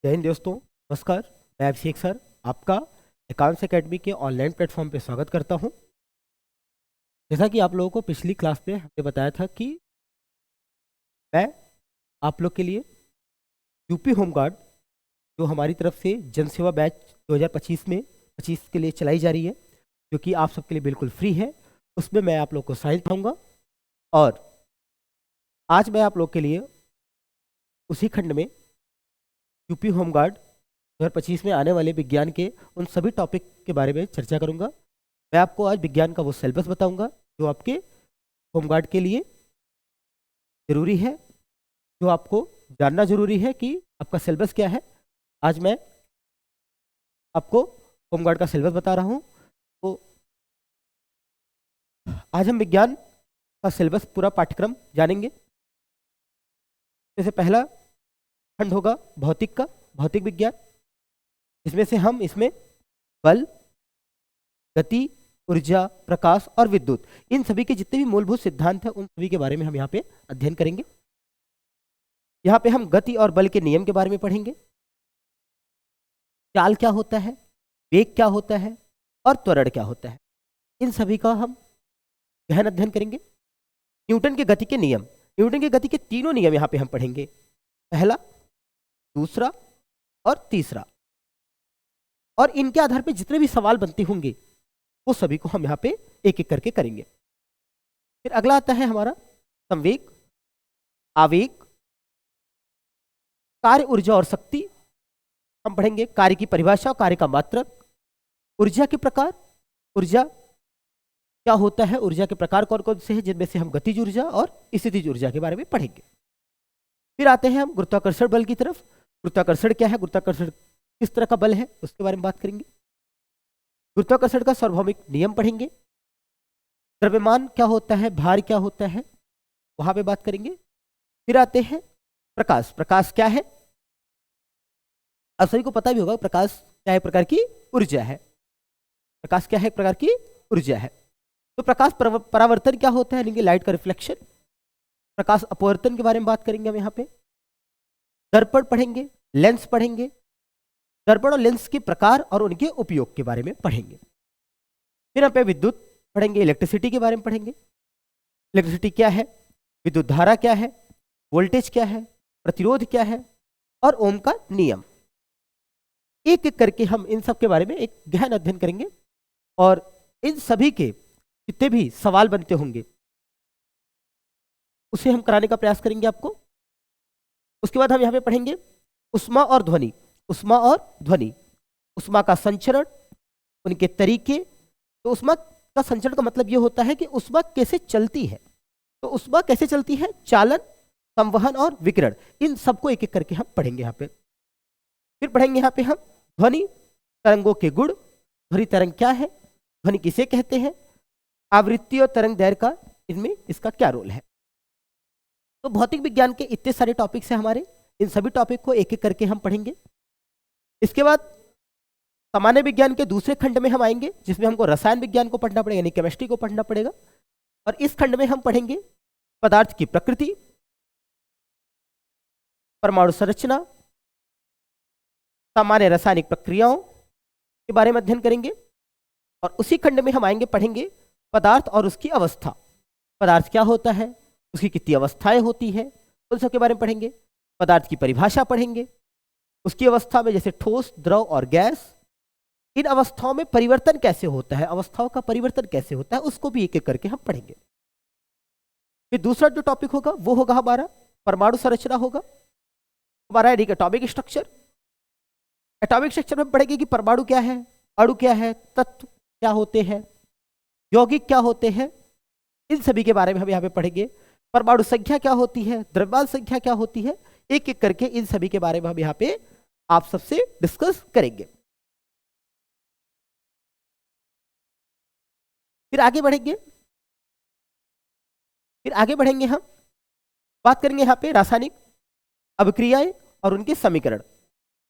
जय हिंद दोस्तों, नमस्कार। मैं अभिषेक सर आपका अकाउंट्स एकेडमी के ऑनलाइन प्लेटफॉर्म पे स्वागत करता हूं। जैसा कि आप लोगों को पिछली क्लास में हमने बताया था कि मैं आप लोग के लिए यूपी होमगार्ड जो हमारी तरफ से जन सेवा बैच 2025 में 25 के लिए चलाई जा रही है, जो कि आप सबके लिए बिल्कुल फ्री है, उसमें मैं आप लोग को साइंस पढ़ाऊँगा। और आज मैं आप लोग के लिए उसी खंड में यूपी होमगार्ड 2025 में आने वाले विज्ञान के उन सभी टॉपिक के बारे में चर्चा करूंगा। मैं आपको आज विज्ञान का वो सिलेबस बताऊंगा जो आपके होमगार्ड के लिए ज़रूरी है, जो आपको जानना ज़रूरी है कि आपका सिलेबस क्या है। आज मैं आपको होमगार्ड का सिलेबस बता रहा हूँ। तो आज हम विज्ञान का सिलेबस पूरा पाठ्यक्रम जानेंगे। जैसे पहला खंड होगा भौतिक का, भौतिक विज्ञान, इसमें से हम इसमें बल, गति, ऊर्जा, प्रकाश और विद्युत, इन सभी के जितने भी मूलभूत सिद्धांत हैं उन सभी के बारे में हम यहाँ पे अध्ययन करेंगे। यहाँ पे हम गति और बल के नियम के बारे में पढ़ेंगे, चाल क्या होता है, वेग क्या होता है और त्वरण क्या होता है, इन सभी का हम गहन अध्ययन करेंगे। न्यूटन के गति के नियम, न्यूटन की गति के तीनों नियम यहाँ पे हम पढ़ेंगे, पहला, दूसरा और तीसरा। और इनके आधार पे जितने भी सवाल बनते होंगे वो सभी को हम यहाँ पे एक एक करके करेंगे। फिर अगला आता है हमारा संवेग, आवेग, कार्य, ऊर्जा और शक्ति। हम पढ़ेंगे कार्य की परिभाषा, कार्य का मात्रक, ऊर्जा के प्रकार, ऊर्जा क्या होता है, ऊर्जा के प्रकार कौन कौन से हैं, जिनमें से हम गतिज ऊर्जा और स्थितिज ऊर्जा के बारे में पढ़ेंगे। फिर आते हैं हम गुरुत्वाकर्षण बल की तरफ। गुरुत्वाकर्षण क्या है, गुरुत्वाकर्षण किस तरह का बल है, उसके बारे में बात करेंगे। गुरुत्वाकर्षण का सार्वभौमिक नियम पढ़ेंगे। द्रव्यमान क्या होता है, भार क्या होता है, वहां पे बात करेंगे। फिर आते हैं प्रकाश। प्रकाश क्या है, आप सभी को पता भी होगा प्रकाश क्या है, प्रकार की ऊर्जा है। प्रकाश क्या है, एक प्रकार की ऊर्जा है। तो प्रकाश परावर्तन क्या होता है, लाइट का रिफ्लेक्शन। प्रकाश अपवर्तन के बारे में बात करेंगे हम यहाँ पे। दर्पण पढ़ेंगे, लेंस पढ़ेंगे, दर्पण और लेंस के प्रकार और उनके उपयोग के बारे में पढ़ेंगे। फिर यहाँ पे विद्युत पढ़ेंगे, इलेक्ट्रिसिटी के बारे में पढ़ेंगे। इलेक्ट्रिसिटी क्या है, विद्युत धारा क्या है, वोल्टेज क्या है, प्रतिरोध क्या है और ओम का नियम। एक एक करके हम इन सब के बारे में एक गहन अध्ययन करेंगे और इन सभी के जितने भी सवाल बनते होंगे उसे हम कराने का प्रयास करेंगे आपको। उसके बाद हम यहाँ पे पढ़ेंगे उष्मा और ध्वनि। उष्मा और ध्वनि, उष्मा का संचरण, उनके तरीके। तो उष्मा का संचरण का मतलब ये होता है कि उष्मा कैसे चलती है। तो उष्मा कैसे चलती है, चालन, संवहन और विकिरण, इन सबको एक एक करके हम पढ़ेंगे यहाँ पे। फिर पढ़ेंगे यहाँ पे हम ध्वनि तरंगों के गुण। ध्वनि तरंग क्या है, ध्वनि किसे कहते हैं, आवृत्ति और तरंग दैर्घ्य का इनमें इसका क्या रोल है। तो भौतिक विज्ञान के इतने सारे टॉपिक्स हैं हमारे, इन सभी टॉपिक को एक एक करके हम पढ़ेंगे। इसके बाद सामान्य विज्ञान के दूसरे खंड में हम आएंगे, जिसमें हमको रसायन विज्ञान को पढ़ना पड़ेगा, यानी केमिस्ट्री को पढ़ना पड़ेगा। और इस खंड में हम पढ़ेंगे पदार्थ की प्रकृति, परमाणु संरचना, सामान्य रासायनिक प्रक्रियाओं के बारे में अध्ययन करेंगे। और उसी खंड में हम आएंगे, पढ़ेंगे पदार्थ और उसकी अवस्था। पदार्थ क्या होता है, उसकी कितनी अवस्थाएं होती है, उन सब के बारे में पढ़ेंगे। पदार्थ की परिभाषा पढ़ेंगे, उसकी अवस्था में जैसे ठोस, द्रव और गैस, इन अवस्थाओं में परिवर्तन कैसे होता है, अवस्थाओं का परिवर्तन कैसे होता है, उसको भी एक एक करके हम पढ़ेंगे। फिर दूसरा जो टॉपिक होगा वो होगा हमारा परमाणु संरचना होगा, हमारा एटॉमिक स्ट्रक्चर। एटॉमिक स्ट्रक्चर में पढ़ेंगे कि परमाणु क्या है, अणु क्या है, तत्व क्या होते हैं, यौगिक क्या होते हैं, इन सभी के बारे में हम यहाँ पे पढ़ेंगे। परमाणु संख्या क्या होती है, द्रव्यमान संख्या क्या होती है, एक एक करके इन सभी के बारे में हम यहाँ पे आप सबसे डिस्कस करेंगे। फिर आगे बढ़ेंगे हम बात करेंगे यहाँ पे रासायनिक अभिक्रियाएं और उनके समीकरण,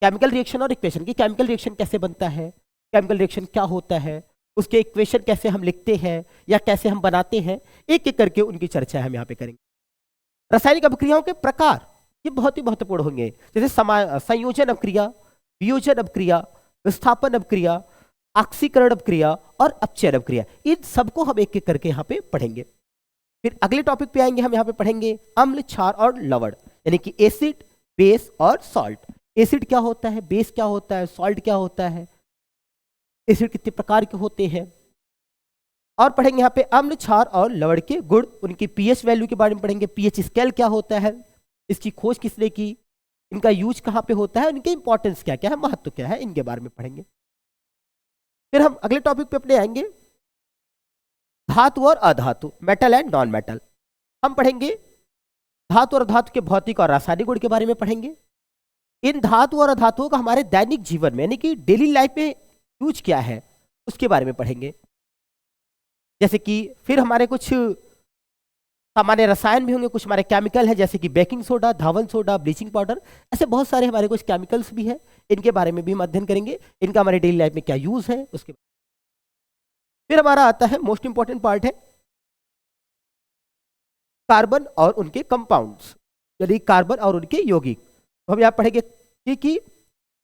केमिकल रिएक्शन और इक्वेशन की। केमिकल रिएक्शन कैसे बनता है, केमिकल रिएक्शन क्या होता है, उसके इक्वेशन कैसे हम लिखते हैं या कैसे हम बनाते हैं, एक एक करके उनकी चर्चा हम यहाँ पे करेंगे। रासायनिक अभिक्रियाओं के प्रकार, ये बहुत ही महत्वपूर्ण होंगे। जैसे संयोजन अपक्रिया, वियोजन अपक्रिया, विस्थापन अपक्रिया, ऑक्सीकरण अपक्रिया और अपचयन अपक्रिया, इन सबको हम एक एक करके यहाँ पे पढ़ेंगे। फिर अगले टॉपिक पे आएंगे, हम यहाँ पे पढ़ेंगे अम्ल, क्षार और लवण, यानी कि एसिड, बेस और सॉल्ट। एसिड क्या होता है, बेस क्या होता है, सॉल्ट क्या होता है, एसिड कितने प्रकार के होते हैं, और पढ़ेंगे यहाँ पे अम्ल, क्षार और लवण के गुण, उनकी पीएच वैल्यू के बारे में पढ़ेंगे। पीएच स्केल क्या होता है, इसकी खोज किसने की, इनका यूज कहाँ पे होता है, इनके इंपॉर्टेंस क्या क्या है, महत्व क्या है, इनके बारे में पढ़ेंगे। फिर हम अगले टॉपिक पे अपने आएंगे धातु और अधातु, मेटल एंड नॉन मेटल। हम पढ़ेंगे धातु और अधातु के भौतिक और रासायनिक गुण के बारे में पढ़ेंगे। इन धातु और अधातुओं का हमारे दैनिक जीवन में यानी कि डेली लाइफ में यूज क्या है, उसके बारे में पढ़ेंगे। जैसे कि फिर हमारे कुछ सामान्य रसायन भी होंगे, कुछ हमारे केमिकल है जैसे कि बेकिंग सोडा, धावन सोडा, ब्लीचिंग पाउडर, ऐसे बहुत सारे हमारे कुछ केमिकल्स भी हैं, इनके बारे में भी हम अध्ययन करेंगे, इनका हमारे डेली लाइफ में क्या यूज है उसके। फिर हमारा आता है मोस्ट इंपॉर्टेंट पार्ट है कार्बन और उनके कंपाउंड्स, यानी कार्बन और उनके यौगिक। तो हम यहाँ पढ़ेंगे कि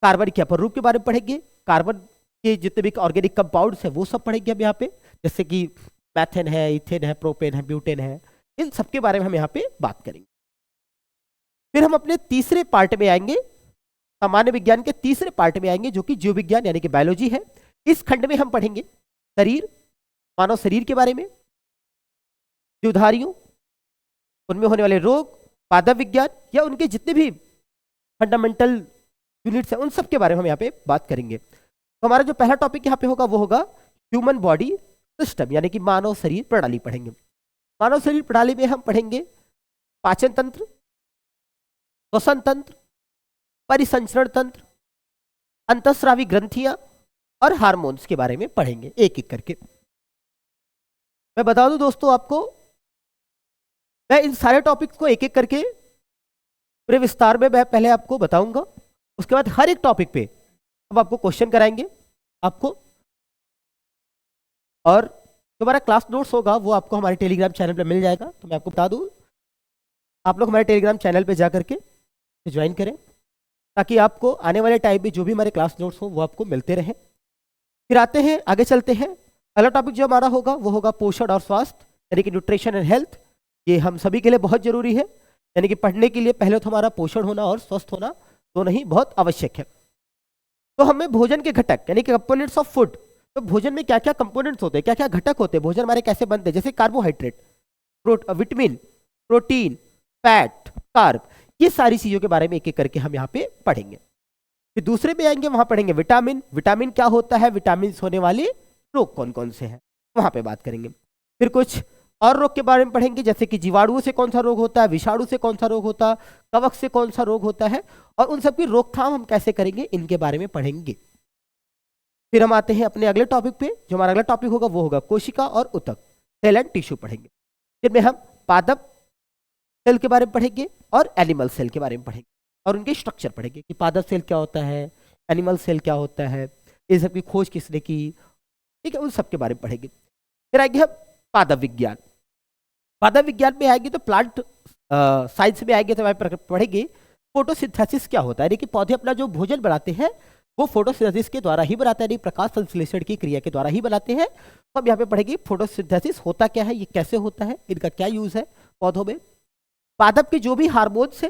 कार्बन के अपर रूप के बारे में पढ़ेंगे, कार्बन के जितने भी ऑर्गेनिक कंपाउंड्स हैं वो सब पढ़ेंगे हम यहाँ पे, जैसे कि मैथेन है, इथेन है, प्रोपेन है, ब्यूटेन है, इन सब के बारे में हम यहाँ पे बात करेंगे। फिर हम अपने तीसरे पार्ट में आएंगे, सामान्य विज्ञान के तीसरे पार्ट में आएंगे जो कि जीव विज्ञान यानी कि बायोलॉजी है। इस खंड में हम पढ़ेंगे शरीर, मानव शरीर के बारे में, जीवधारियों, उनमें होने वाले रोग, पादप विज्ञान या उनके जितने भी फंडामेंटल यूनिट्स हैं उन सब के बारे में हम यहाँ पे बात करेंगे। तो हमारा जो पहला टॉपिक यहाँ पे होगा वो होगा ह्यूमन बॉडी सिस्टम, यानी कि मानव शरीर प्रणाली पढ़ेंगे। मानव शरीर प्रणाली में हम पढ़ेंगे पाचन तंत्र, श्वसन तंत्र, परिसंचरण तंत्र, अंतःस्रावी ग्रंथियां और हार्मोन्स के बारे में पढ़ेंगे एक एक करके। मैं बता दूं दोस्तों आपको, मैं इन सारे टॉपिक्स को एक एक करके पूरे विस्तार में मैं पहले आपको बताऊंगा, उसके बाद हर एक टॉपिक पे हम आपको क्वेश्चन कराएंगे आपको, और जो हमारा क्लास नोट्स होगा वो आपको हमारे टेलीग्राम चैनल पे मिल जाएगा। तो मैं आपको बता दूं, आप लोग हमारे टेलीग्राम चैनल पे जा करके ज्वाइन करें ताकि आपको आने वाले टाइम में जो भी हमारे क्लास नोट्स हो वो आपको मिलते रहें। फिर आते हैं, आगे चलते हैं। अगला टॉपिक जो हमारा होगा वो होगा पोषण और स्वास्थ्य, यानी कि न्यूट्रिशन एंड हेल्थ। ये हम सभी के लिए बहुत जरूरी है, यानी कि पढ़ने के लिए पहले तो हमारा पोषण होना और स्वस्थ होना दोनों ही बहुत आवश्यक है। तो हमें भोजन के घटक यानी कि कंपोनेंट्स ऑफ फूड, तो भोजन में क्या क्या कंपोनेंट्स होते हैं, क्या क्या घटक होते हैं, भोजन हमारे कैसे बनते हैं, जैसे carbohydrate, vitamin, protein, fat, carb, ये सारी चीजों के बारे में एक एक करके हम यहाँ पे पढ़ेंगे। फिर दूसरे में आएंगे, वहां पढ़ेंगे विटामिन, विटामिन क्या होता है, विटामिन होने वाले रोग कौन कौन से हैं वहां पे बात करेंगे। फिर कुछ और रोग के बारे में पढ़ेंगे, जैसे कि जीवाणुओं से कौन सा रोग होता है, विषाणु से कौन सा रोग होता है, कवक से कौन सा रोग होता है, और उन सबकी रोकथाम हम कैसे करेंगे इनके बारे में पढ़ेंगे। फिर हम आते हैं अपने अगले टॉपिक पे, जो हमारा अगला टॉपिक होगा वो होगा कोशिका और ऊतक, सेल एंड टिश्यू पढ़ेंगे। जिनमें हम पादप सेल के बारे में पढ़ेंगे और एनिमल सेल के बारे में पढ़ेंगे, और उनके स्ट्रक्चर पढ़ेंगे कि पादप सेल क्या होता है, एनिमल सेल क्या होता है, इन सब की खोज किसने की, ठीक है, उन सब के बारे में पढ़ेंगे। फिर आएंगे हम पादप विज्ञान, पादप विज्ञान में आएंगे तो प्लांट साइंस में आएंगे तो हमारे पढ़ेंगे फोटोसिंथेसिस क्या होता है, यानी कि पौधे अपना जो भोजन बनाते हैं वो फोटोसिंथेसिस के द्वारा ही बनाते हैं, यानी प्रकाश संश्लेषण की क्रिया के द्वारा ही बनाते हैं। तो हम यहाँ पे पढ़ेंगे फोटोसिंथेसिस होता क्या है, ये कैसे होता है, इनका क्या यूज है पौधों में, पादप के जो भी हार्मोन्स है,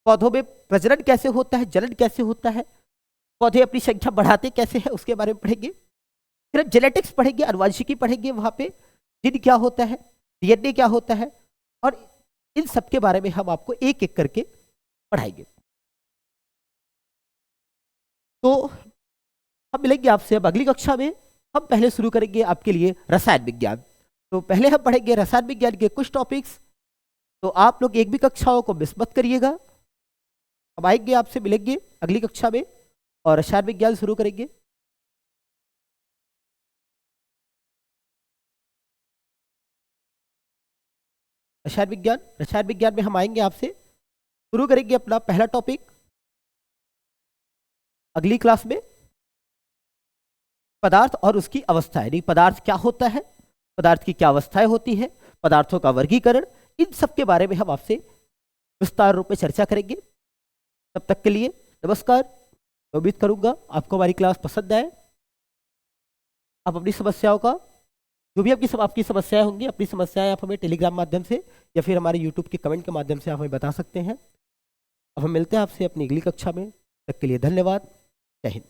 पौधों में प्रजनन कैसे होता है, जनन कैसे होता है, पौधे अपनी संख्या बढ़ाते कैसे हैं उसके बारे में पढ़ेंगे। फिर हम जेनेटिक्स पढ़ेंगे, अनुवांशिकी पढ़ेंगे, वहां पे जीन क्या होता है, डीएनए क्या होता है, और इन सब के बारे में हम आपको एक एक करके पढ़ाएंगे। तो हम मिलेंगे आपसे अब अगली कक्षा में। हम पहले शुरू करेंगे आपके लिए रसायन विज्ञान। तो पहले हम पढ़ेंगे रसायन विज्ञान के कुछ टॉपिक्स, तो आप लोग एक भी कक्षाओं को मिस मत करिएगा। अब आएंगे आपसे मिलेंगे अगली कक्षा में और रसायन विज्ञान शुरू करेंगे। रसायन विज्ञान में हम आएंगे आपसे, शुरू करेंगे अपना पहला टॉपिक अगली क्लास में, पदार्थ और उसकी अवस्था, यानी पदार्थ क्या होता है, पदार्थ की क्या अवस्थाएं होती है, पदार्थों का वर्गीकरण, इन सब के बारे में हम आपसे विस्तार रूप में चर्चा करेंगे। तब तक के लिए नमस्कार। मैं उम्मीद करूंगा आपको हमारी क्लास पसंद आए। आप अपनी समस्याओं का, जो भी आपकी समस्याएं होंगी, अपनी समस्याएं आप हमें टेलीग्राम माध्यम से या फिर हमारे यूट्यूब के कमेंट के माध्यम से आप हमें बता सकते हैं। अब हम मिलते हैं आपसे अपनी अगली कक्षा में। तब तक के लिए धन्यवाद। जय हिंद।